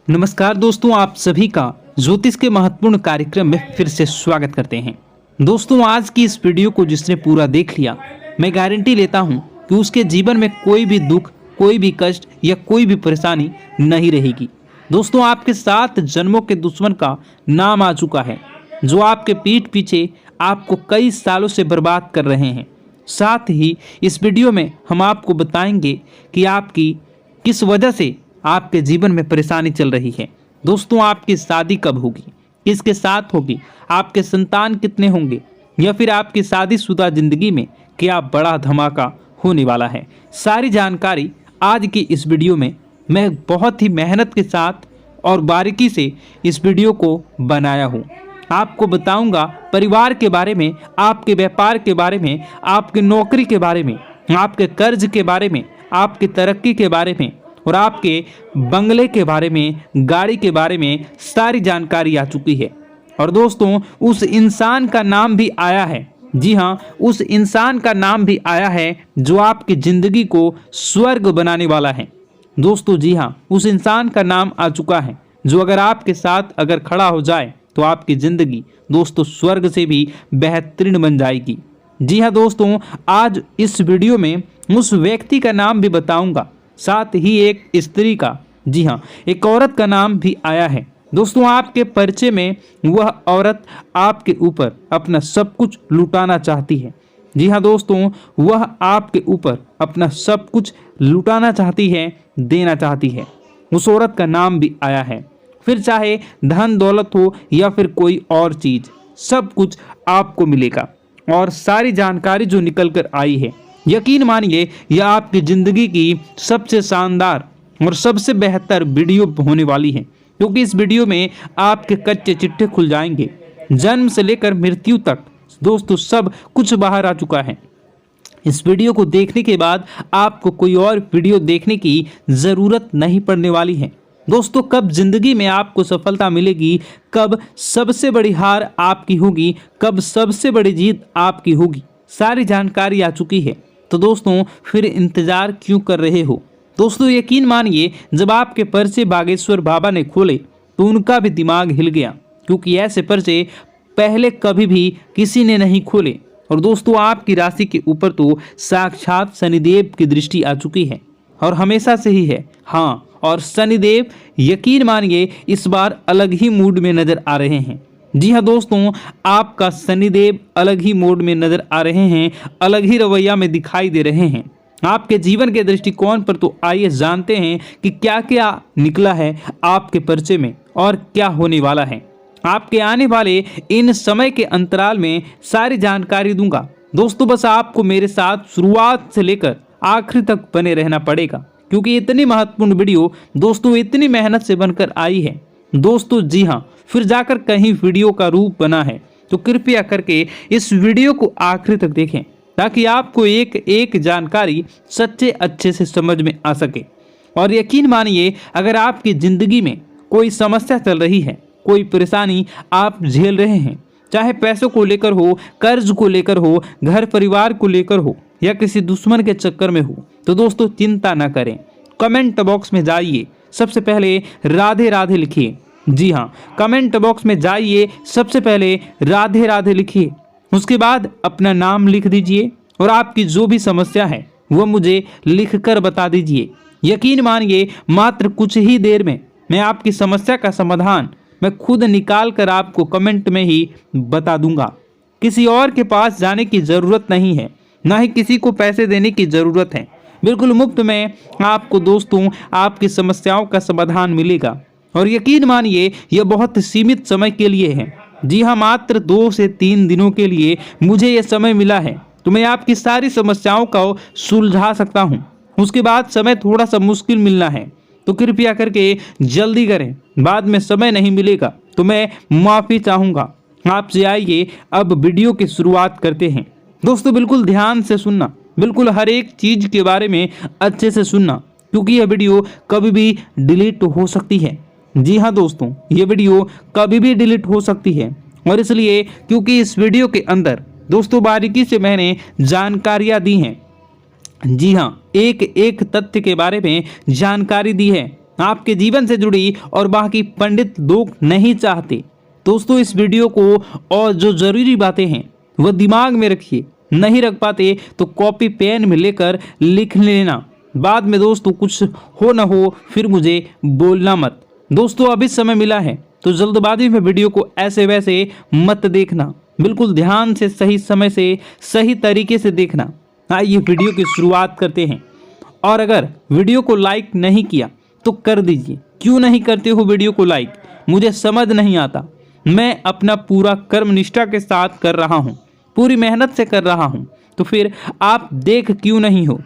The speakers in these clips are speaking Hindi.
नमस्कार दोस्तों, आप सभी का ज्योतिष के महत्वपूर्ण कार्यक्रम में फिर से स्वागत करते हैं। दोस्तों, आज की इस वीडियो को जिसने पूरा देख लिया, मैं गारंटी लेता हूं कि उसके जीवन में कोई भी दुख, कोई भी कष्ट या कोई भी परेशानी नहीं रहेगी। दोस्तों, आपके 7 जन्मों के दुश्मन का नाम आ चुका है, जो आपके पीठ पीछे आपको कई सालों से बर्बाद कर रहे हैं। साथ ही इस वीडियो में हम आपको बताएंगे कि आपकी किस वजह से आपके जीवन में परेशानी चल रही है। दोस्तों, आपकी शादी कब होगी, किसके साथ होगी, आपके संतान कितने होंगे, या फिर आपकी शादीशुदा जिंदगी में क्या बड़ा धमाका होने वाला है। सारी जानकारी आज की इस वीडियो में मैं बहुत ही मेहनत के साथ और बारीकी से इस वीडियो को बनाया हूँ। आपको बताऊंगा परिवार के बारे में, आपके व्यापार के बारे में, आपकी नौकरी के बारे में, आपके कर्ज के बारे में, आपकी तरक्की के बारे में और आपके बंगले के बारे में, गाड़ी के बारे में सारी जानकारी आ चुकी है। और दोस्तों, उस इंसान का नाम भी आया है। जी हाँ, उस इंसान का नाम भी आया है जो आपकी जिंदगी को स्वर्ग बनाने वाला है। दोस्तों, जी हाँ, उस इंसान का नाम आ चुका है जो अगर आपके साथ अगर खड़ा हो जाए तो आपकी जिंदगी दोस्तों स्वर्ग से भी बेहतरीन बन जाएगी। जी हाँ दोस्तों, आज इस वीडियो में उस व्यक्ति का नाम भी बताऊंगा, साथ ही एक स्त्री का, जी हाँ, एक औरत का नाम भी आया है। दोस्तों, आपके परिचय में वह औरत आपके ऊपर अपना सब कुछ लुटाना चाहती है। जी हाँ दोस्तों, वह आपके ऊपर अपना सब कुछ लुटाना चाहती है, देना चाहती है। उस औरत का नाम भी आया है। फिर चाहे धन दौलत हो या फिर कोई और चीज, सब कुछ आपको मिलेगा। और सारी जानकारी जो निकल कर आई है, यकीन मानिए यह आपकी जिंदगी की सबसे शानदार और सबसे बेहतर वीडियो होने वाली है, क्योंकि इस वीडियो में आपके कच्चे चिट्ठे खुल जाएंगे। जन्म से लेकर मृत्यु तक दोस्तों सब कुछ बाहर आ चुका है। इस वीडियो को देखने के बाद आपको कोई और वीडियो देखने की जरूरत नहीं पड़ने वाली है। दोस्तों, कब जिंदगी में आपको सफलता मिलेगी, कब सबसे बड़ी हार आपकी होगी, कब सबसे बड़ी जीत आपकी होगी, सारी जानकारी आ चुकी है। तो दोस्तों, फिर इंतजार क्यों कर रहे हो। दोस्तों, यकीन मानिए जब आपके पर्चे बागेश्वर बाबा ने खोले तो उनका भी दिमाग हिल गया, क्योंकि ऐसे पर्चे पहले कभी भी किसी ने नहीं खोले। और दोस्तों, आपकी राशि के ऊपर तो साक्षात शनिदेव की दृष्टि आ चुकी है और हमेशा से ही है। हाँ, और शनिदेव यकीन मानिए इस बार अलग ही मूड में नजर आ रहे हैं। जी हाँ दोस्तों, आपका शनिदेव अलग ही मोड में नजर आ रहे हैं, अलग ही रवैया में दिखाई दे रहे हैं आपके जीवन के दृष्टिकोण पर। तो आइए जानते हैं कि क्या क्या निकला है आपके पर्चे में और क्या होने वाला है। आपके आने वाले इन समय के अंतराल में सारी जानकारी दूंगा। दोस्तों, बस आपको मेरे साथ शुरुआत से लेकर आखिर तक बने रहना पड़ेगा, क्योंकि इतनी महत्वपूर्ण वीडियो दोस्तों इतनी मेहनत से बनकर आई है। दोस्तों, जी हाँ, फिर जाकर कहीं वीडियो का रूप बना है, तो कृपया करके इस वीडियो को आखिर तक देखें, ताकि आपको एक एक जानकारी सच्चे अच्छे से समझ में आ सके। और यकीन मानिए, अगर आपकी जिंदगी में कोई समस्या चल रही है, कोई परेशानी आप झेल रहे हैं, चाहे पैसों को लेकर हो, कर्ज को लेकर हो, घर परिवार को लेकर हो, या किसी दुश्मन के चक्कर में हो, तो दोस्तों चिंता ना करें। कमेंट बॉक्स में जाइए, सबसे पहले राधे राधे लिखिए। जी हाँ, कमेंट बॉक्स में जाइए, सबसे पहले राधे राधे लिखिए। उसके बाद अपना नाम लिख दीजिए और आपकी जो भी समस्या है वह मुझे लिखकर बता दीजिए। यकीन मानिए मात्र कुछ ही देर में मैं आपकी समस्या का समाधान मैं खुद निकाल कर आपको कमेंट में ही बता दूंगा। किसी और के पास जाने की ज़रूरत नहीं है, ना ही किसी को पैसे देने की ज़रूरत है। बिल्कुल मुफ्त में आपको दोस्तों आपकी समस्याओं का समाधान मिलेगा। और यकीन मानिए यह बहुत सीमित समय के लिए है। जी हाँ, मात्र 2 से 3 दिनों के लिए मुझे यह समय मिला है, तो मैं आपकी सारी समस्याओं को सुलझा सकता हूँ। उसके बाद समय थोड़ा सा मुश्किल मिलना है, तो कृपया करके जल्दी करें, बाद में समय नहीं मिलेगा तो मैं माफ़ी चाहूँगा आपसे। आइए अब वीडियो की शुरुआत करते हैं। दोस्तों, बिल्कुल ध्यान से सुनना, बिल्कुल हर एक चीज़ के बारे में अच्छे से सुनना, क्योंकि यह वीडियो कभी भी डिलीट हो सकती है। जी हाँ दोस्तों, ये वीडियो कभी भी डिलीट हो सकती है, और इसलिए क्योंकि इस वीडियो के अंदर दोस्तों बारीकी से मैंने जानकारियाँ दी हैं। जी हाँ, एक एक तथ्य के बारे में जानकारी दी है, आपके जीवन से जुड़ी और बाकी पंडित लोग नहीं चाहते। दोस्तों इस वीडियो को और जो जरूरी बातें हैं वह दिमाग में रखिए, नहीं रख पाते तो कॉपी पेन में लेकर लिख लेना। बाद में दोस्तों कुछ हो ना हो फिर मुझे बोलना मत। दोस्तों अभी समय मिला है तो जल्दबाजी में वीडियो को ऐसे वैसे मत देखना, बिल्कुल ध्यान से सही समय से सही तरीके से देखना। आइए वीडियो की शुरुआत करते हैं। और अगर वीडियो को लाइक नहीं किया तो कर दीजिए। क्यों नहीं करते हो वीडियो को लाइक, मुझे समझ नहीं आता। मैं अपना पूरा कर्म निष्ठा के साथ कर रहा हूँ, पूरी मेहनत से कर रहा हूँ, तो फिर आप देख क्यों नहीं हो?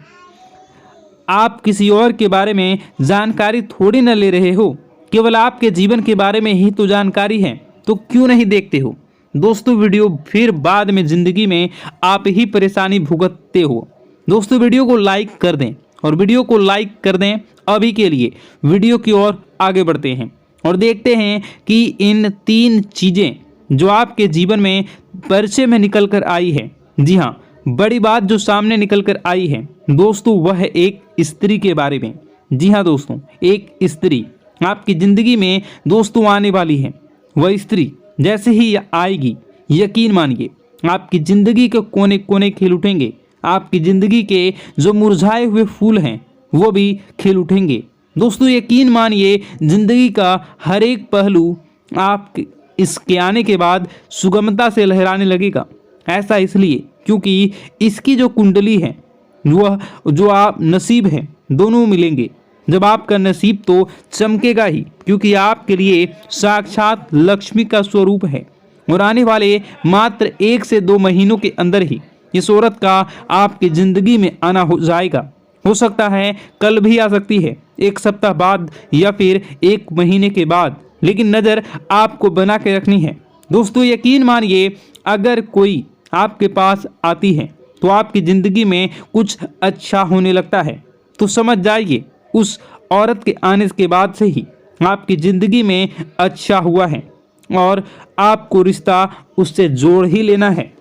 आप किसी और के बारे में जानकारी थोड़ी न ले रहे हो, केवल आपके जीवन के बारे में ही तो जानकारी है, तो क्यों नहीं देखते हो? दोस्तों वीडियो फिर बाद में ज़िंदगी में आप ही परेशानी भुगतते हो। दोस्तों वीडियो को लाइक कर दें, और वीडियो को लाइक कर दें। अभी के लिए वीडियो की ओर आगे बढ़ते हैं और देखते हैं कि इन 3 चीज़ें जो आपके जीवन में परिचय में निकल कर आई है, जी हाँ, बड़ी बात जो सामने निकल कर आई है दोस्तों वह है एक स्त्री के बारे में। जी हाँ दोस्तों, एक स्त्री आपकी ज़िंदगी में दोस्तों आने वाली है। वह स्त्री जैसे ही आएगी, यकीन मानिए आपकी ज़िंदगी के कोने कोने खिल उठेंगे। आपकी ज़िंदगी के जो मुरझाए हुए फूल हैं वो भी खिल उठेंगे। दोस्तों यकीन मानिए ज़िंदगी का हर एक पहलू आप इसके आने के बाद सुगमता से लहराने लगेगा। ऐसा इसलिए क्योंकि इसकी जो कुंडली है वह जो आप नसीब है दोनों मिलेंगे। जब आपका नसीब तो चमकेगा ही, क्योंकि आपके लिए साक्षात लक्ष्मी का स्वरूप है। और आने वाले मात्र 1 से 2 महीनों के अंदर ही इस औरत का आपकी ज़िंदगी में आना हो जाएगा। हो सकता है कल भी आ सकती है, 1 सप्ताह बाद या फिर 1 महीने के बाद, लेकिन नज़र आपको बना के रखनी है। दोस्तों यकीन मानिए अगर कोई आपके पास आती है तो आपकी ज़िंदगी में कुछ अच्छा होने लगता है, तो समझ जाइए उस औरत के आने के बाद से ही आपकी ज़िंदगी में अच्छा हुआ है और आपको रिश्ता उससे जोड़ ही लेना है।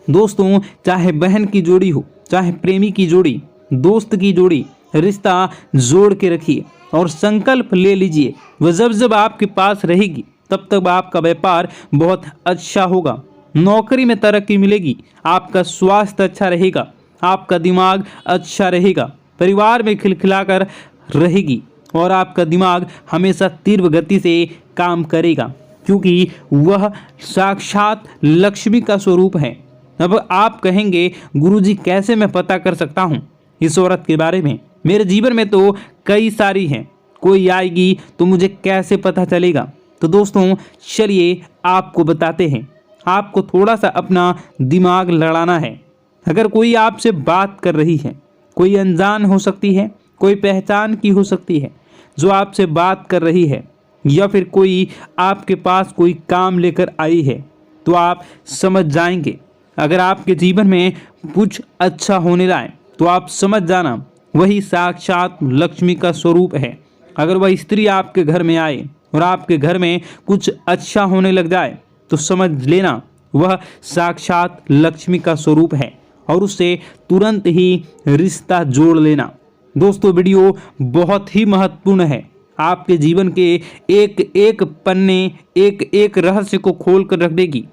दोस्तों चाहे बहन की जोड़ी हो, चाहे प्रेमी की जोड़ी, दोस्त की जोड़ी, रिश्ता जोड़ के रखिए और संकल्प ले लीजिए वह जब जब आपके पास रहेगी तब तक आपका व्यापार बहुत अच्छा होगा, नौकरी में तरक्की मिलेगी, आपका स्वास्थ्य अच्छा रहेगा, आपका दिमाग अच्छा रहेगा, परिवार में खिलखिलाकर रहेगी और आपका दिमाग हमेशा तीव्र गति से काम करेगा, क्योंकि वह साक्षात लक्ष्मी का स्वरूप है। अब आप कहेंगे गुरुजी कैसे मैं पता कर सकता हूँ इस औरत के बारे में? मेरे जीवन में तो कई सारी हैं, कोई आएगी तो मुझे कैसे पता चलेगा? तो दोस्तों चलिए आपको बताते हैं। आपको थोड़ा सा अपना दिमाग लड़ाना है। अगर कोई आपसे बात कर रही है, कोई अनजान हो सकती है, कोई पहचान की हो सकती है जो आपसे बात कर रही है, या फिर कोई आपके पास कोई काम लेकर आई है, तो आप समझ जाएंगे। अगर आपके जीवन में कुछ अच्छा होने लाए तो आप समझ जाना वही साक्षात लक्ष्मी का स्वरूप है। अगर वह स्त्री आपके घर में आए और आपके घर में कुछ अच्छा होने लग जाए तो समझ लेना वह साक्षात लक्ष्मी का स्वरूप है और उससे तुरंत ही रिश्ता जोड़ लेना। दोस्तों वीडियो बहुत ही महत्वपूर्ण है, आपके जीवन के एक एक पन्ने, एक एक रहस्य को खोल कर रख देगी,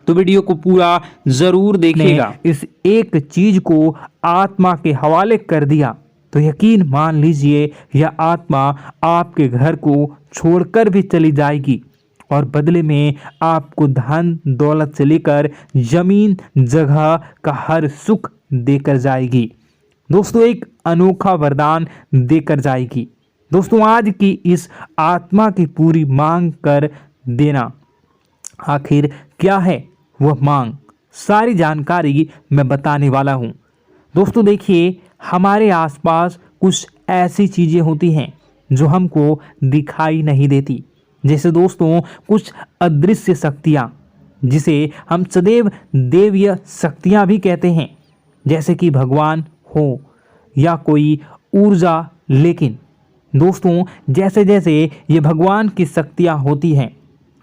तो वीडियो को पूरा जरूर देखिएगा। इस एक चीज को आत्मा के हवाले कर दिया तो यकीन मान लीजिए यह आत्मा आपके घर को छोड़कर भी चली जाएगी और बदले में आपको धन दौलत से लेकर जमीन जगह का हर सुख देकर जाएगी। दोस्तों एक अनोखा वरदान देकर जाएगी। दोस्तों आज की इस आत्मा की पूरी मांग कर देना। आखिर क्या है वह मांग, सारी जानकारी मैं बताने वाला हूँ। दोस्तों देखिए हमारे आसपास कुछ ऐसी चीज़ें होती हैं जो हमको दिखाई नहीं देती, जैसे दोस्तों कुछ अदृश्य शक्तियाँ जिसे हम सदैव देवीय शक्तियाँ भी कहते हैं, जैसे कि भगवान हो या कोई ऊर्जा। लेकिन दोस्तों जैसे जैसे ये भगवान की शक्तियाँ होती हैं,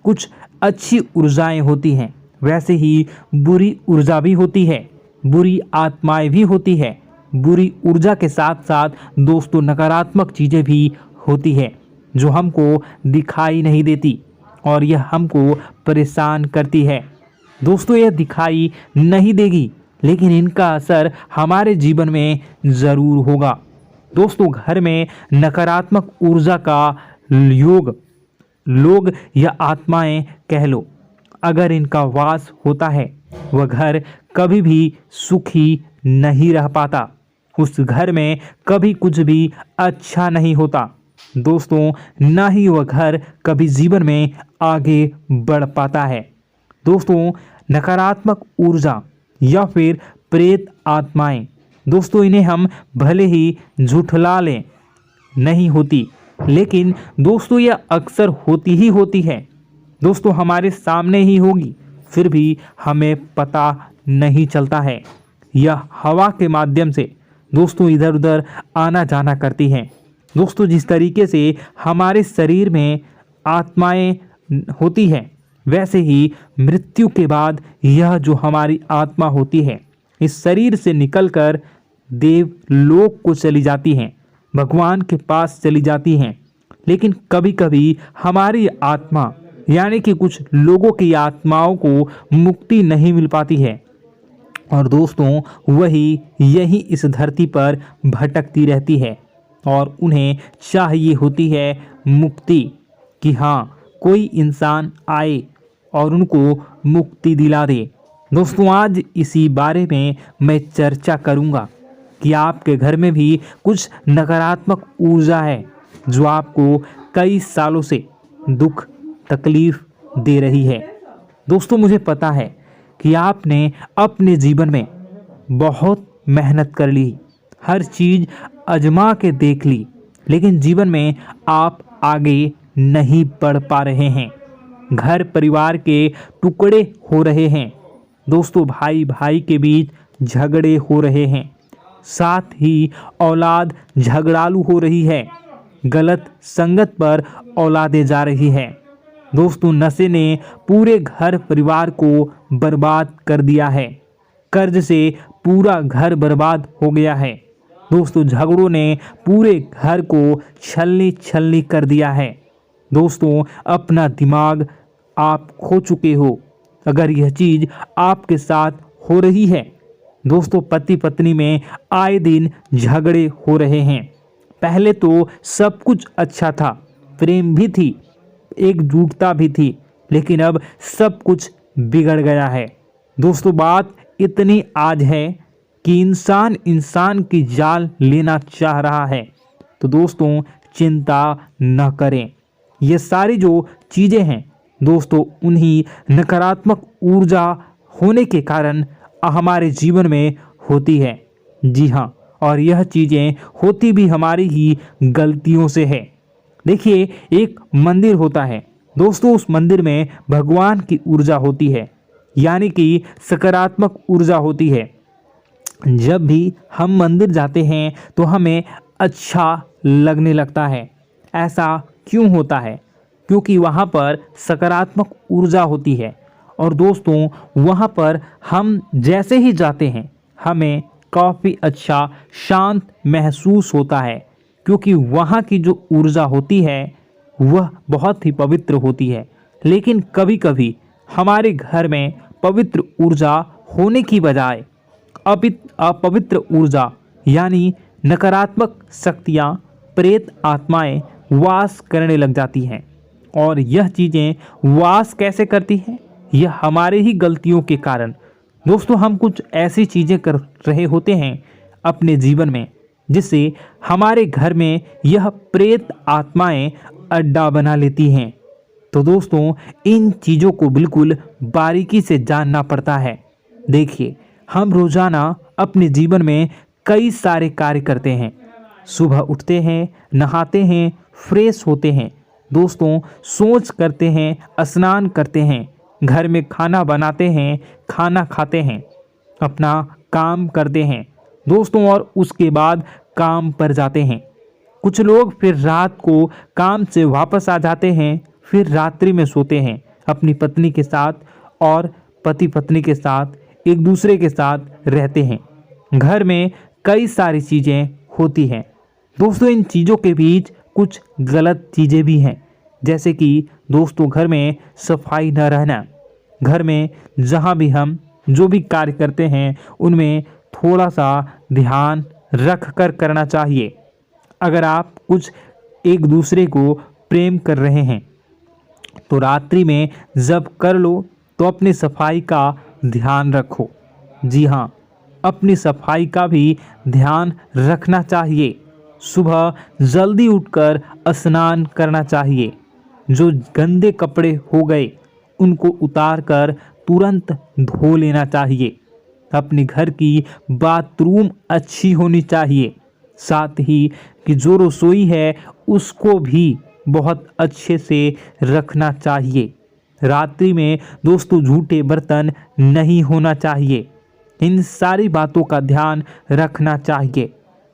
कुछ अच्छी ऊर्जाएं होती हैं, वैसे ही बुरी ऊर्जा भी होती है, बुरी आत्माएं भी होती है। बुरी ऊर्जा के साथ साथ दोस्तों नकारात्मक चीज़ें भी होती है जो हमको दिखाई नहीं देती और यह हमको परेशान करती है। दोस्तों, यह दिखाई नहीं देगी लेकिन इनका असर हमारे जीवन में ज़रूर होगा। दोस्तों, घर में नकारात्मक ऊर्जा का योग, लोग या आत्माएं कह लो, अगर इनका वास होता है वह घर कभी भी सुखी नहीं रह पाता। उस घर में कभी कुछ भी अच्छा नहीं होता। दोस्तों, ना ही वह घर कभी जीवन में आगे बढ़ पाता है। दोस्तों, नकारात्मक ऊर्जा या फिर प्रेत आत्माएं, दोस्तों इन्हें हम भले ही झुठला लें नहीं होती, लेकिन दोस्तों यह अक्सर होती ही होती है। दोस्तों, हमारे सामने ही होगी फिर भी हमें पता नहीं चलता है। यह हवा के माध्यम से दोस्तों इधर उधर आना जाना करती हैं। दोस्तों, जिस तरीके से हमारे शरीर में आत्माएं होती हैं वैसे ही मृत्यु के बाद यह जो हमारी आत्मा होती है इस शरीर से निकलकर देवलोक को चली जाती हैं, भगवान के पास चली जाती हैं। लेकिन कभी कभी हमारी आत्मा यानी कि कुछ लोगों की आत्माओं को मुक्ति नहीं मिल पाती है और दोस्तों वही यही इस धरती पर भटकती रहती है और उन्हें चाहिए होती है मुक्ति, कि हाँ कोई इंसान आए और उनको मुक्ति दिला दे। दोस्तों, आज इसी बारे में मैं चर्चा करूंगा कि आपके घर में भी कुछ नकारात्मक ऊर्जा है जो आपको कई सालों से दुख तकलीफ दे रही है। दोस्तों, मुझे पता है कि आपने अपने जीवन में बहुत मेहनत कर ली, हर चीज़ आजमा के देख ली, लेकिन जीवन में आप आगे नहीं बढ़ पा रहे हैं। घर परिवार के टुकड़े हो रहे हैं। दोस्तों, भाई भाई के बीच झगड़े हो रहे हैं, साथ ही औलाद झगड़ालू हो रही है, गलत संगत पर औलादें जा रही है। दोस्तों, नशे ने पूरे घर परिवार को बर्बाद कर दिया है, कर्ज से पूरा घर बर्बाद हो गया है। दोस्तों, झगड़ों ने पूरे घर को छलनी छलनी कर दिया है। दोस्तों, अपना दिमाग आप खो चुके हो अगर यह चीज़ आपके साथ हो रही है। दोस्तों, पति पत्नी में आए दिन झगड़े हो रहे हैं। पहले तो सब कुछ अच्छा था, प्रेम भी थी, एकजुटता भी थी, लेकिन अब सब कुछ बिगड़ गया है। दोस्तों, बात इतनी आज है कि इंसान इंसान की जान लेना चाह रहा है। तो दोस्तों, चिंता न करें। ये सारी जो चीज़ें हैं दोस्तों उन्हीं नकारात्मक ऊर्जा होने के कारण हमारे जीवन में होती है। जी हाँ, और यह चीज़ें होती भी हमारी ही गलतियों से है। देखिए, एक मंदिर होता है दोस्तों, उस मंदिर में भगवान की ऊर्जा होती है यानी कि सकारात्मक ऊर्जा होती है। जब भी हम मंदिर जाते हैं तो हमें अच्छा लगने लगता है। ऐसा क्यों होता है? क्योंकि वहाँ पर सकारात्मक ऊर्जा होती है और दोस्तों वहाँ पर हम जैसे ही जाते हैं हमें काफ़ी अच्छा शांत महसूस होता है, क्योंकि वहाँ की जो ऊर्जा होती है वह बहुत ही पवित्र होती है। लेकिन कभी कभी हमारे घर में पवित्र ऊर्जा होने की बजाय अपवित्र ऊर्जा यानी नकारात्मक शक्तियाँ, प्रेत आत्माएं वास करने लग जाती हैं। और यह चीज़ें वास कैसे करती हैं? यह हमारे ही गलतियों के कारण। दोस्तों, हम कुछ ऐसी चीज़ें कर रहे होते हैं अपने जीवन में जिससे हमारे घर में यह प्रेत आत्माएं अड्डा बना लेती हैं। तो दोस्तों, इन चीज़ों को बिल्कुल बारीकी से जानना पड़ता है। देखिए, हम रोज़ाना अपने जीवन में कई सारे कार्य करते हैं। सुबह उठते हैं, नहाते हैं, फ्रेश होते हैं, दोस्तों सोच करते हैं, स्नान करते हैं, घर में खाना बनाते हैं, खाना खाते हैं, अपना काम करते हैं दोस्तों, और उसके बाद काम पर जाते हैं। कुछ लोग फिर रात को काम से वापस आ जाते हैं, फिर रात्रि में सोते हैं अपनी पत्नी के साथ और पति पत्नी के साथ एक दूसरे के साथ रहते हैं। घर में कई सारी चीज़ें होती हैं दोस्तों, इन चीज़ों के बीच कुछ गलत चीज़ें भी हैं, जैसे कि दोस्तों घर में सफाई न रहना। घर में जहाँ भी हम जो भी कार्य करते हैं उनमें थोड़ा सा ध्यान रख कर करना चाहिए। अगर आप कुछ एक दूसरे को प्रेम कर रहे हैं तो रात्रि में जब कर लो तो अपनी सफाई का ध्यान रखो। जी हाँ, अपनी सफाई का भी ध्यान रखना चाहिए। सुबह जल्दी उठकर स्नान करना चाहिए। जो गंदे कपड़े हो गए उनको उतार कर तुरंत धो लेना चाहिए। अपने घर की बाथरूम अच्छी होनी चाहिए। साथ ही कि जो रसोई है उसको भी बहुत अच्छे से रखना चाहिए। रात्रि में दोस्तों झूठे बर्तन नहीं होना चाहिए। इन सारी बातों का ध्यान रखना चाहिए।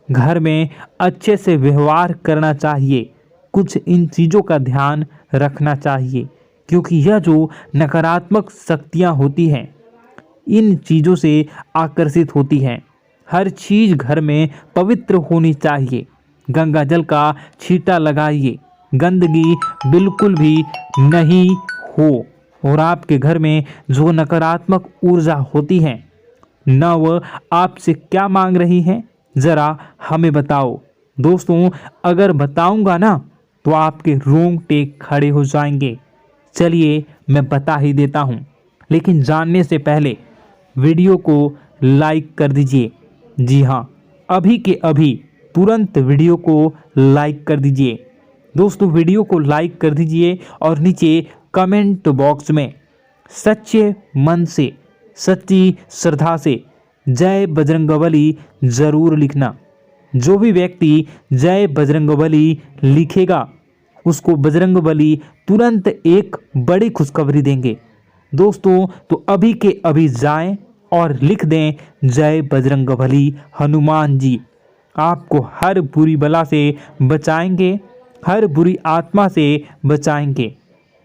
घर में अच्छे से व्यवहार करना चाहिए। कुछ इन चीज़ों का ध्यान रखना चाहिए, क्योंकि यह जो नकारात्मक शक्तियाँ होती हैं इन चीज़ों से आकर्षित होती हैं। हर चीज़ घर में पवित्र होनी चाहिए। गंगा जल का छींटा लगाइए, गंदगी बिल्कुल भी नहीं हो। और आपके घर में जो नकारात्मक ऊर्जा होती है न वह आपसे क्या मांग रही हैं, ज़रा हमें बताओ। दोस्तों अगर बताऊंगा ना तो आपके रोंगटे खड़े हो जाएंगे। चलिए मैं बता ही देता हूं, लेकिन जानने से पहले वीडियो को लाइक कर दीजिए। जी हाँ, अभी के अभी तुरंत वीडियो को लाइक कर दीजिए। दोस्तों वीडियो को लाइक कर दीजिए और नीचे कमेंट बॉक्स में सच्चे मन से, सच्ची श्रद्धा से जय बजरंगबली ज़रूर लिखना। जो भी व्यक्ति जय बजरंगबली लिखेगा उसको बजरंगबली तुरंत एक बड़ी खुशखबरी देंगे। दोस्तों तो अभी के अभी जाएं और लिख दें जय बजरंगबली हनुमान जी। आपको हर बुरी बला से बचाएंगे, हर बुरी आत्मा से बचाएंगे।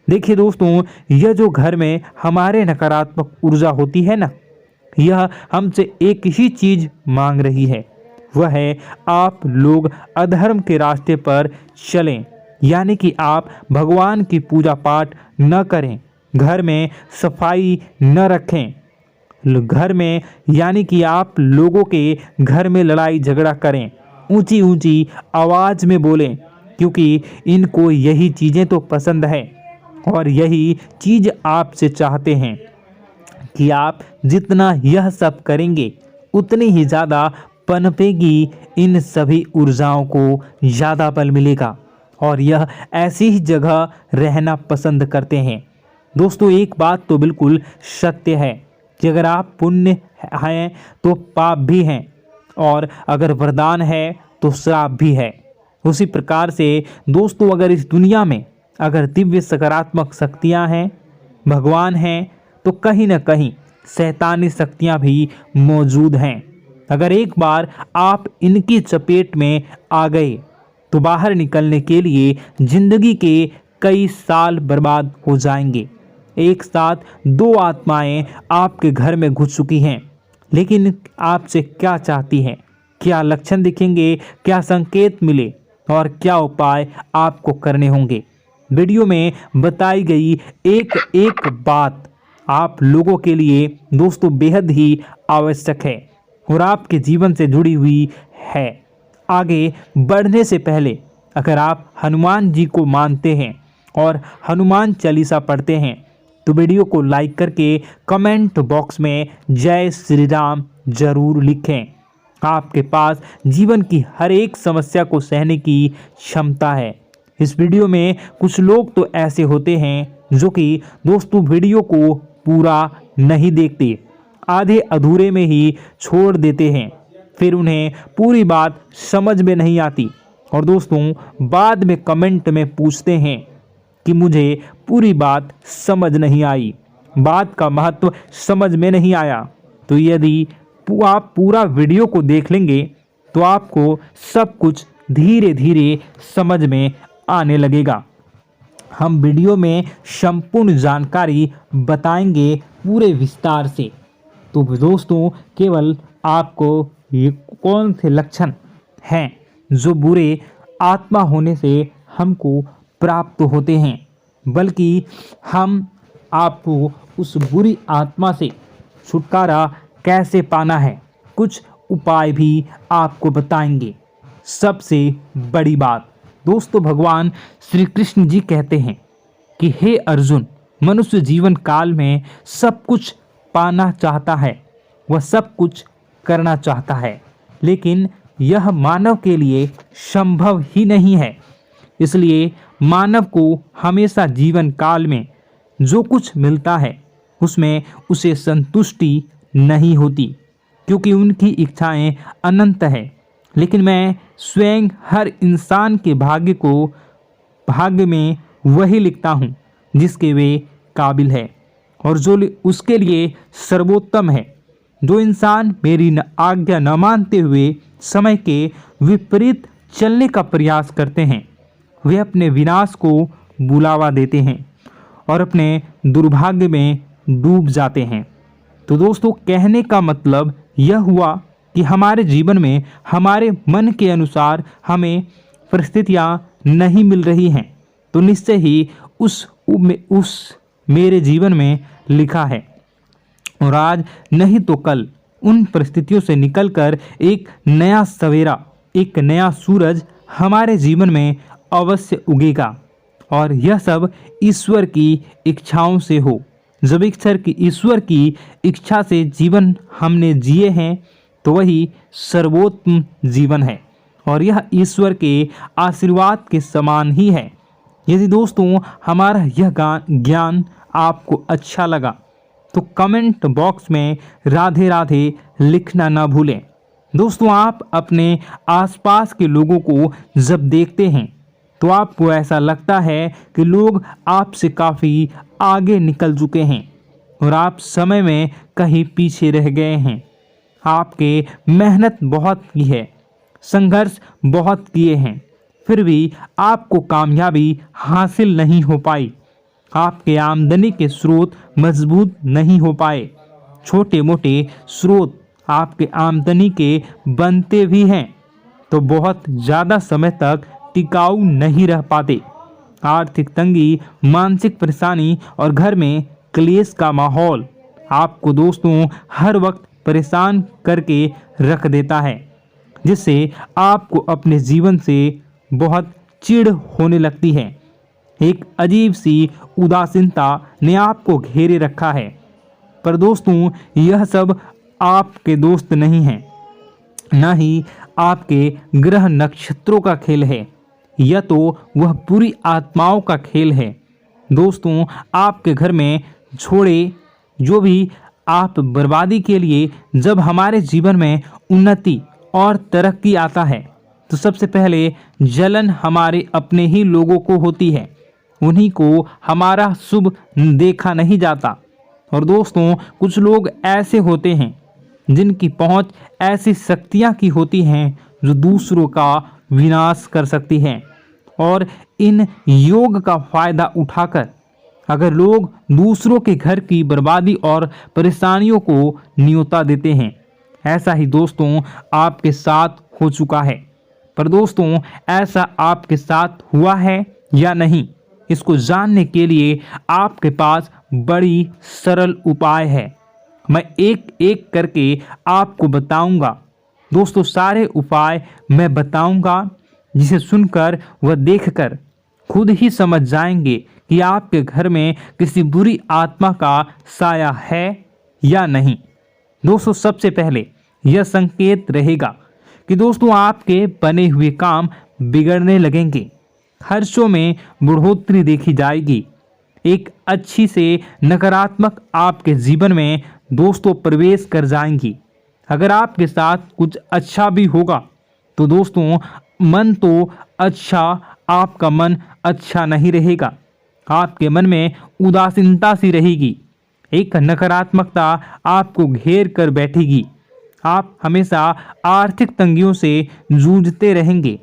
देखिए दोस्तों, यह जो घर में हमारे नकारात्मक ऊर्जा होती है ना, यह हमसे एक ही चीज़ मांग रही है, वह है आप लोग अधर्म के रास्ते पर चलें। यानी कि आप भगवान की पूजा पाठ न करें, घर में सफाई न रखें, घर में यानी कि आप लोगों के घर में लड़ाई झगड़ा करें, ऊंची ऊंची आवाज़ में बोलें, क्योंकि इनको यही चीज़ें तो पसंद है और यही चीज़ आपसे चाहते हैं कि आप जितना यह सब करेंगे उतनी ही ज़्यादा पनपेगी इन सभी ऊर्जाओं को ज़्यादा बल मिलेगा और यह ऐसी ही जगह रहना पसंद करते हैं। दोस्तों एक बात तो बिल्कुल सत्य है कि अगर आप पुण्य हैं तो पाप भी हैं और अगर वरदान है तो श्राप भी है। उसी प्रकार से दोस्तों अगर इस दुनिया में अगर दिव्य सकारात्मक शक्तियां हैं, भगवान हैं, तो कहीं ना कहीं शैतानी शक्तियां भी मौजूद हैं। अगर एक बार आप इनकी चपेट में आ गए तो बाहर निकलने के लिए जिंदगी के कई साल बर्बाद हो जाएंगे। एक साथ दो आत्माएं आपके घर में घुस चुकी हैं, लेकिन आपसे क्या चाहती हैं, क्या लक्षण दिखेंगे, क्या संकेत मिले और क्या उपाय आपको करने होंगे। वीडियो में बताई गई एक एक बात आप लोगों के लिए दोस्तों बेहद ही आवश्यक है और आपके जीवन से जुड़ी हुई है। आगे बढ़ने से पहले अगर आप हनुमान जी को मानते हैं और हनुमान चालीसा पढ़ते हैं तो वीडियो को लाइक करके कमेंट बॉक्स में जय श्री राम जरूर लिखें। आपके पास जीवन की हर एक समस्या को सहने की क्षमता है। इस वीडियो में कुछ लोग तो ऐसे होते हैं जो कि दोस्तों वीडियो को पूरा नहीं देखते, आधे अधूरे में ही छोड़ देते हैं, फिर उन्हें पूरी बात समझ में नहीं आती और दोस्तों बाद में कमेंट में पूछते हैं कि मुझे पूरी बात समझ नहीं आई, बात का महत्व समझ में नहीं आया। तो यदि आप पूरा वीडियो को देख लेंगे तो आपको सब कुछ धीरे धीरे समझ में आने लगेगा। हम वीडियो में संपूर्ण जानकारी बताएंगे पूरे विस्तार से। तो दोस्तों केवल आपको ये कौन से लक्षण हैं जो बुरे आत्मा होने से हमको प्राप्त होते हैं, बल्कि हम आपको उस बुरी आत्मा से छुटकारा कैसे पाना है, कुछ उपाय भी आपको बताएंगे। सबसे बड़ी बात दोस्तों, भगवान श्री कृष्ण जी कहते हैं कि हे अर्जुन, मनुष्य जीवन काल में सब कुछ पाना चाहता है, वह सब कुछ करना चाहता है, लेकिन यह मानव के लिए संभव ही नहीं है। इसलिए मानव को हमेशा जीवन काल में जो कुछ मिलता है उसमें उसे संतुष्टि नहीं होती, क्योंकि उनकी इच्छाएं अनंत है। लेकिन मैं स्वयं हर इंसान के भाग्य में वही लिखता हूँ जिसके वे काबिल है और जो उसके लिए सर्वोत्तम है। जो इंसान मेरी आज्ञा न मानते हुए समय के विपरीत चलने का प्रयास करते हैं, वे अपने विनाश को बुलावा देते हैं और अपने दुर्भाग्य में डूब जाते हैं। तो दोस्तों, कहने का मतलब यह हुआ कि हमारे जीवन में हमारे मन के अनुसार हमें परिस्थितियां नहीं मिल रही हैं, तो निश्चय ही उस मेरे जीवन में लिखा है, और आज नहीं तो कल उन परिस्थितियों से निकलकर एक नया सवेरा, एक नया सूरज हमारे जीवन में अवश्य उगेगा। और यह सब ईश्वर की इच्छाओं से हो। जब ईश्वर की इच्छा से जीवन हमने जिए हैं तो वही सर्वोत्तम जीवन है, और यह ईश्वर के आशीर्वाद के समान ही है। यदि दोस्तों हमारा यह ज्ञान आपको अच्छा लगा तो कमेंट बॉक्स में राधे राधे लिखना ना भूलें। दोस्तों, आप अपने आसपास के लोगों को जब देखते हैं तो आपको ऐसा लगता है कि लोग आपसे काफ़ी आगे निकल चुके हैं और आप समय में कहीं पीछे रह गए हैं। आपके मेहनत बहुत की है, संघर्ष बहुत किए हैं, फिर भी आपको कामयाबी हासिल नहीं हो पाई। आपके आमदनी के स्रोत मजबूत नहीं हो पाए। छोटे मोटे स्रोत आपके आमदनी के बनते भी हैं तो बहुत ज़्यादा समय तक टिकाऊ नहीं रह पाते। आर्थिक तंगी, मानसिक परेशानी और घर में क्लेश का माहौल आपको दोस्तों हर वक्त परेशान करके रख देता है, जिससे आपको अपने जीवन से बहुत चिढ़ होने लगती है। एक अजीब सी उदासीनता ने आपको घेरे रखा है। पर दोस्तों, यह सब आपके दोस्त नहीं हैं, न ही आपके ग्रह नक्षत्रों का खेल है, यह तो वह पूरी आत्माओं का खेल है। दोस्तों, आपके घर में छोड़े जो भी आप बर्बादी के लिए जब हमारे जीवन में उन्नति और तरक्की आता है तो सबसे पहले जलन हमारे अपने ही लोगों को होती है। उन्हीं को हमारा शुभ देखा नहीं जाता। और दोस्तों, कुछ लोग ऐसे होते हैं जिनकी पहुंच ऐसी शक्तियां की होती हैं जो दूसरों का विनाश कर सकती हैं, और इन योग का फायदा उठाकर अगर लोग दूसरों के घर की बर्बादी और परेशानियों को न्योता देते हैं। ऐसा ही दोस्तों आपके साथ हो चुका है। पर दोस्तों, ऐसा आपके साथ हुआ है या नहीं, इसको जानने के लिए आपके पास बड़ी सरल उपाय है। मैं एक एक करके आपको बताऊंगा। दोस्तों, सारे उपाय मैं बताऊंगा, जिसे सुनकर व देखकर खुद ही समझ जाएंगे कि आपके घर में किसी बुरी आत्मा का साया है या नहीं। दोस्तों, सबसे पहले यह संकेत रहेगा कि दोस्तों आपके बने हुए काम बिगड़ने लगेंगे, खर्चों में बढ़ोतरी देखी जाएगी, एक अच्छी से नकारात्मक आपके जीवन में दोस्तों प्रवेश कर जाएंगी। अगर आपके साथ कुछ अच्छा भी होगा तो दोस्तों मन तो अच्छा, आपका मन अच्छा नहीं रहेगा। आपके मन में उदासीनता सी रहेगी, एक नकारात्मकता आपको घेर कर बैठेगी। आप हमेशा आर्थिक तंगियों से जूझते रहेंगे।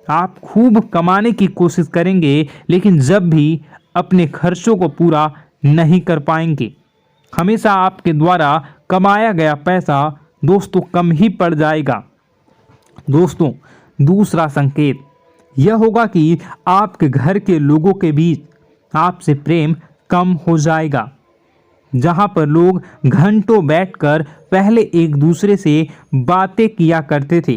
आप खूब कमाने की कोशिश करेंगे, लेकिन जब भी अपने खर्चों को पूरा नहीं कर पाएंगे। हमेशा आपके द्वारा कमाया गया पैसा दोस्तों कम ही पड़ जाएगा। दोस्तों, दूसरा संकेत, यह होगा कि आपके घर के लोगों के बीच आपसे प्रेम कम हो जाएगा। जहां पर लोग घंटों बैठकर पहले एक दूसरे से बातें किया करते थे,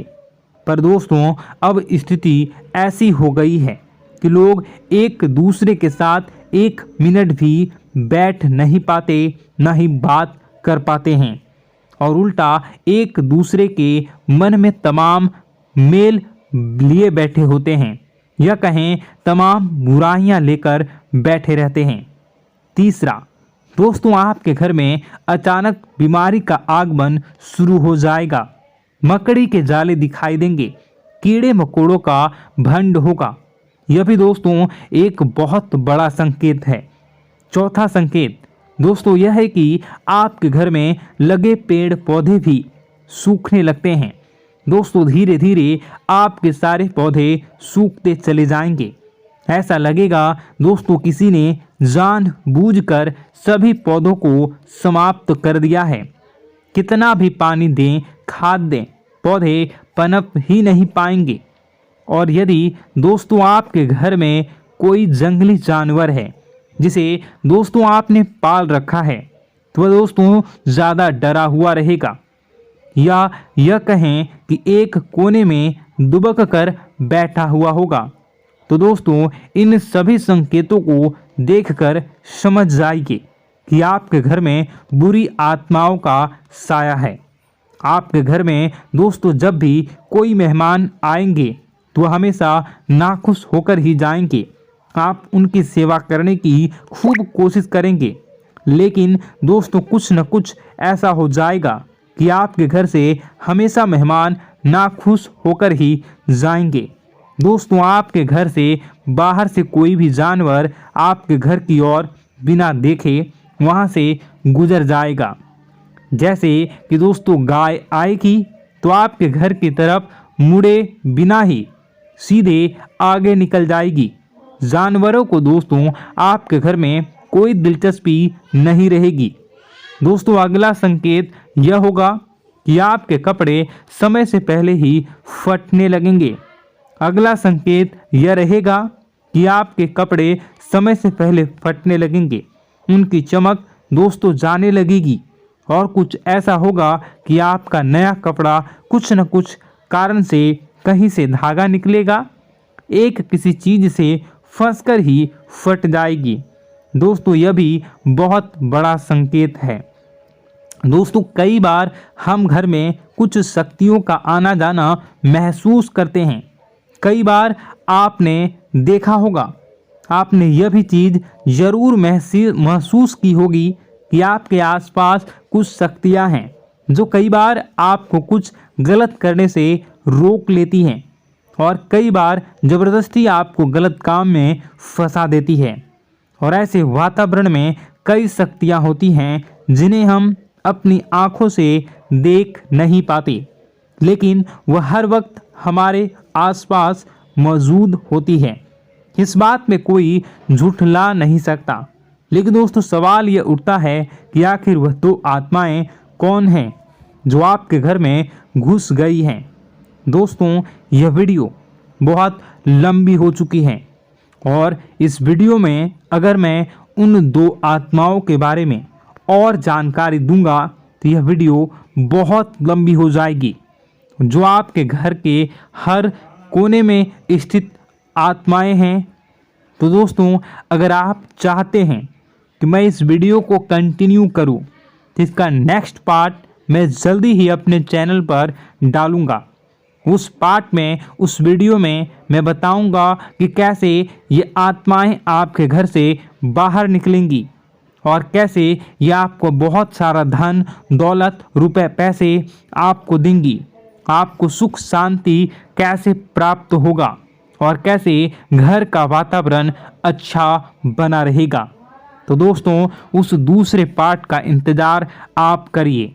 पर दोस्तों अब स्थिति ऐसी हो गई है कि लोग एक दूसरे के साथ एक मिनट भी बैठ नहीं पाते, न ही बात कर पाते हैं, और उल्टा एक दूसरे के मन में तमाम मेल लिए बैठे होते हैं, या कहें तमाम बुराइयां लेकर बैठे रहते हैं। तीसरा, दोस्तों आपके घर में अचानक बीमारी का आगमन शुरू हो जाएगा। मकड़ी के जाले दिखाई देंगे, कीड़े मकोड़ों का भंड होगा। यह भी दोस्तों एक बहुत बड़ा संकेत है। चौथा संकेत दोस्तों यह है कि आपके घर में लगे पेड़ पौधे भी सूखने लगते हैं। दोस्तों धीरे धीरे आपके सारे पौधे सूखते चले जाएंगे। ऐसा लगेगा दोस्तों किसी ने जानबूझकर सभी पौधों को समाप्त कर दिया है। कितना भी पानी दें, खाद दें, पौधे पनप ही नहीं पाएंगे। और यदि दोस्तों आपके घर में कोई जंगली जानवर है जिसे दोस्तों आपने पाल रखा है, तो वह दोस्तों ज़्यादा डरा हुआ रहेगा, या यह कहें कि एक कोने में दुबक कर बैठा हुआ होगा, तो दोस्तों इन सभी संकेतों को देखकर समझ जाइए कि आपके घर में बुरी आत्माओं का साया है। आपके घर में दोस्तों जब भी कोई मेहमान आएंगे तो हमेशा नाखुश होकर ही जाएंगे। आप उनकी सेवा करने की खूब कोशिश करेंगे, लेकिन दोस्तों कुछ न कुछ ऐसा हो जाएगा कि आपके घर से हमेशा मेहमान नाखुश होकर ही जाएंगे। दोस्तों आपके घर से बाहर से कोई भी जानवर आपके घर की ओर बिना देखे वहां से गुजर जाएगा। जैसे कि दोस्तों गाय आएगी तो आपके घर की तरफ मुड़े बिना ही सीधे आगे निकल जाएगी। जानवरों को दोस्तों आपके घर में कोई दिलचस्पी नहीं रहेगी। दोस्तों अगला संकेत यह होगा कि आपके कपड़े समय से पहले ही फटने लगेंगे। अगला संकेत यह रहेगा कि आपके कपड़े समय से पहले फटने लगेंगे, उनकी चमक दोस्तों जाने लगेगी, और कुछ ऐसा होगा कि आपका नया कपड़ा कुछ न कुछ कारण से कहीं से धागा निकलेगा, एक किसी चीज से फंसकर ही फट जाएगी। दोस्तों यह भी बहुत बड़ा संकेत है। दोस्तों कई बार हम घर में कुछ शक्तियों का आना जाना महसूस करते हैं। कई बार आपने देखा होगा, आपने यह भी चीज़ ज़रूर महसूस की होगी कि आपके आसपास कुछ शक्तियां हैं जो कई बार आपको कुछ गलत करने से रोक लेती हैं, और कई बार ज़बरदस्ती आपको गलत काम में फंसा देती है। और ऐसे वातावरण में कई शक्तियां होती हैं जिन्हें हम अपनी आँखों से देख नहीं पाते, लेकिन वह हर वक्त हमारे आसपास मौजूद होती है। इस बात में कोई झूठला नहीं सकता। लेकिन दोस्तों सवाल यह उठता है कि आखिर वह दो आत्माएं कौन हैं जो आपके घर में घुस गई हैं। दोस्तों यह वीडियो बहुत लंबी हो चुकी है, और इस वीडियो में अगर मैं उन दो आत्माओं के बारे में और जानकारी दूंगा तो यह वीडियो बहुत लंबी हो जाएगी। जो आपके घर के हर कोने में स्थित आत्माएं हैं, तो दोस्तों अगर आप चाहते हैं कि मैं इस वीडियो को कंटिन्यू करूं, तो इसका नेक्स्ट पार्ट मैं जल्दी ही अपने चैनल पर डालूंगा। उस पार्ट में, उस वीडियो में मैं बताऊंगा कि कैसे ये आत्माएं आपके घर से बाहर निकलेंगी, और कैसे ये आपको बहुत सारा धन दौलत रुपए पैसे आपको देंगी, आपको सुख शांति कैसे प्राप्त होगा, और कैसे घर का वातावरण अच्छा बना रहेगा। तो दोस्तों उस दूसरे पार्ट का इंतज़ार आप करिए।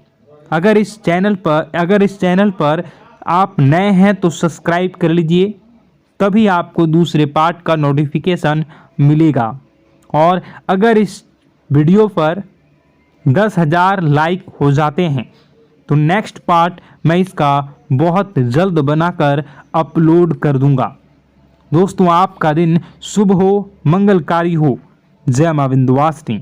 अगर इस चैनल पर आप नए हैं तो सब्सक्राइब कर लीजिए, तभी आपको दूसरे पार्ट का नोटिफिकेशन मिलेगा। और अगर इस वीडियो पर 10,000 लाइक हो जाते हैं तो नेक्स्ट पार्ट मैं इसका बहुत जल्द बनाकर अपलोड कर दूंगा। दोस्तों आपका दिन शुभ हो, मंगलकारी हो। जय मां विंध्यवासिनी।